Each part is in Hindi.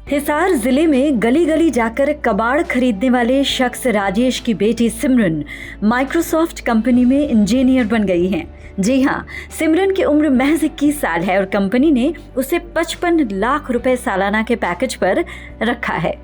हिसार जिले में गली गली जाकर कबाड़ खरीदने वाले शख्स राजेश की बेटी सिमरन माइक्रोसॉफ्ट कंपनी में इंजीनियर बन गई हैं। जी हाँ, सिमरन की उम्र महज 21 साल है और कंपनी ने उसे 55 लाख रुपए सालाना के पैकेज पर रखा है।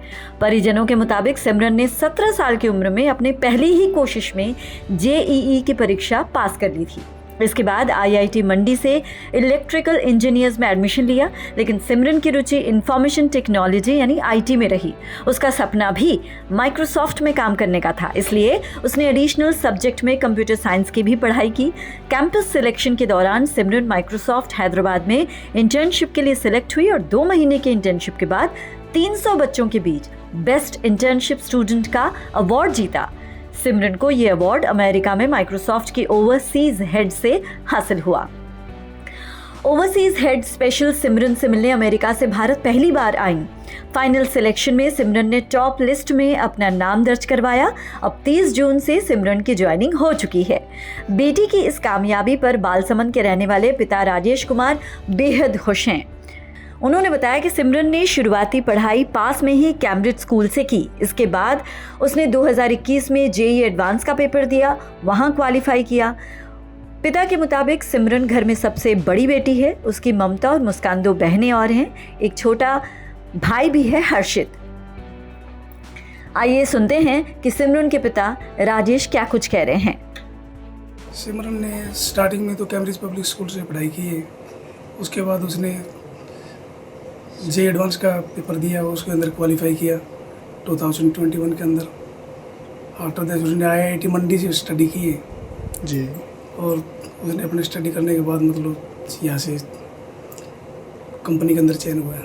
परिजनों के मुताबिक सिमरन ने 17 साल की उम्र में अपने पहली ही कोशिश में जेईई की परीक्षा पास कर ली थी। इसके बाद आईआईटी मंडी से इलेक्ट्रिकल इंजीनियर्स में एडमिशन लिया, लेकिन सिमरन की रुचि इंफॉर्मेशन टेक्नोलॉजी यानी आईटी में रही। उसका सपना भी माइक्रोसॉफ्ट में काम करने का था, इसलिए उसने एडिशनल सब्जेक्ट में कंप्यूटर साइंस की भी पढ़ाई की। कैंपस सिलेक्शन के दौरान सिमरन माइक्रोसॉफ्ट हैदराबाद में इंटर्नशिप के लिए सिलेक्ट हुई और 2 महीने के इंटर्नशिप के बाद 300 बच्चों के बीच बेस्ट इंटर्नशिप स्टूडेंट का अवार्ड जीता। सिमरन को यह अवार्ड अमेरिका में माइक्रोसॉफ्ट की ओवरसीज हेड से हासिल हुआ। ओवरसीज हेड स्पेशल सिमरन से मिलने अमेरिका से भारत पहली बार आई। फाइनल सिलेक्शन में सिमरन ने टॉप लिस्ट में अपना नाम दर्ज करवाया। अब 30 जून से सिमरन की ज्वाइनिंग हो चुकी है। बेटी की इस कामयाबी पर बालसमंद के रहने वाले पिता राजेश कुमार बेहद खुश हैं। उन्होंने बताया कि सिमरन ने शुरुआती पढ़ाई पास में ही कैम्ब्रिज स्कूल से की। इसके बाद उसने 2021 में जेईई एडवांस का पेपर दिया, वहां क्वालिफाई किया। पिता के मुताबिक सिमरन घर में सबसे बड़ी बेटी है। उसकी ममता और मुस्कान 2 बहनें और हैं। एक छोटा भाई भी है, हर्षित। आइए सुनते हैं कि सिमरन के पिता राजेश क्या कुछ कह रहे हैं। सिमरन ने स्टार्टिंग में तो कैम्ब्रिज पब्लिक स्कूल से पढ़ाई की है। उसके बाद उसने जे एडवांस का पेपर दिया, उसके अंदर क्वालिफाई किया 2021 के अंदर। आफ्टर दैट उसने आईआईटी मंडी से स्टडी की है जी। और उसने अपने स्टडी करने के बाद मतलब यहाँ से कंपनी के अंदर चयन हुआ है।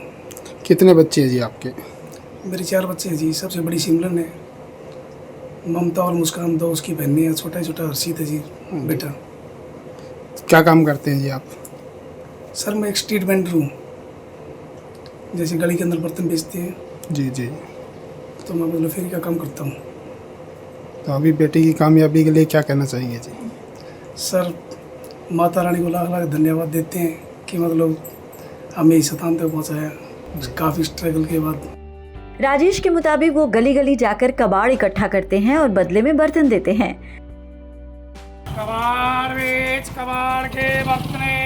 कितने बच्चे हैं जी आपके? मेरे 4 बच्चे हैं जी। सबसे बड़ी सिमरन है, ममता और मुस्कान 2 उसकी बहनें हैं, छोटा छोटा हर्षित है जी बेटा। क्या काम करते हैं जी आप? सर मैं एक स्ट्रीट वेंडर हूँ, जैसे गली के अंदर बर्तन बेचते हैं जी जी। तो मैं मतलब फेरी का काम करता हूँ। तो अभी बेटी की कामयाबी के लिए क्या कहना चाहेंगे जी? सर माता रानी को लाख लाख धन्यवाद देते हैं कि मतलब हमें इस स्थान तक पहुँचाया काफ़ी स्ट्रगल के बाद। राजेश के मुताबिक वो गली गली जाकर कबाड़ इकट्ठा करते हैं और बदले में बर्तन देते हैं। कबाड़ बेच कबाड़ के बर्तने,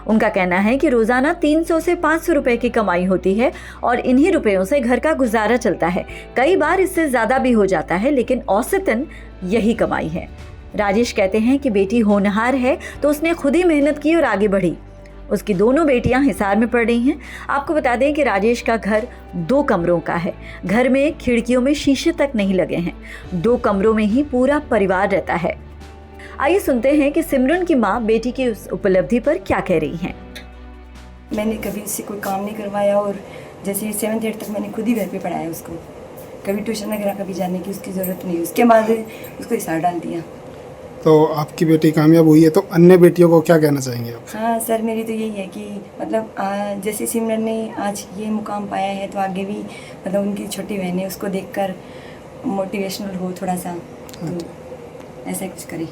उनका कहना है कि रोजाना 300 से 500 रुपए की कमाई होती है और इन्हीं रुपयों से घर का गुजारा चलता है। कई बार इससे ज्यादा भी हो जाता है, लेकिन औसतन यही कमाई है। राजेश कहते हैं कि बेटी होनहार है तो उसने खुद ही मेहनत की और आगे बढ़ी। उसकी दोनों बेटियां हिसार में पढ़ रही हैं। आपको बता दें कि राजेश का घर 2 कमरों का है। घर में खिड़कियों में शीशे तक नहीं लगे हैं। 2 कमरों में ही पूरा परिवार रहता है। आइए सुनते हैं कि सिमरन की मां बेटी की उस उपलब्धि पर क्या कह रही हैं। मैंने कभी इससे कोई काम नहीं करवाया और जैसे 7th 8th तक मैंने खुद ही घर पे पढ़ाया उसको। कभी ट्यूशन वगैरह कभी जाने की उसकी ज़रूरत नहीं। उसके बाद उसको हिसार डाल दिया। तो आपकी बेटी कामयाब हुई है, तो अन्य बेटियों को क्या कहना चाहेंगे आप? हाँ सर, मेरी तो यही है कि मतलब जैसे सिमरन ने आज ये मुकाम पाया है तो आगे भी मतलब उनकी छोटी बहन है उसको देखकर मोटिवेशनल हो थोड़ा सा, तो ऐसा कुछ करे।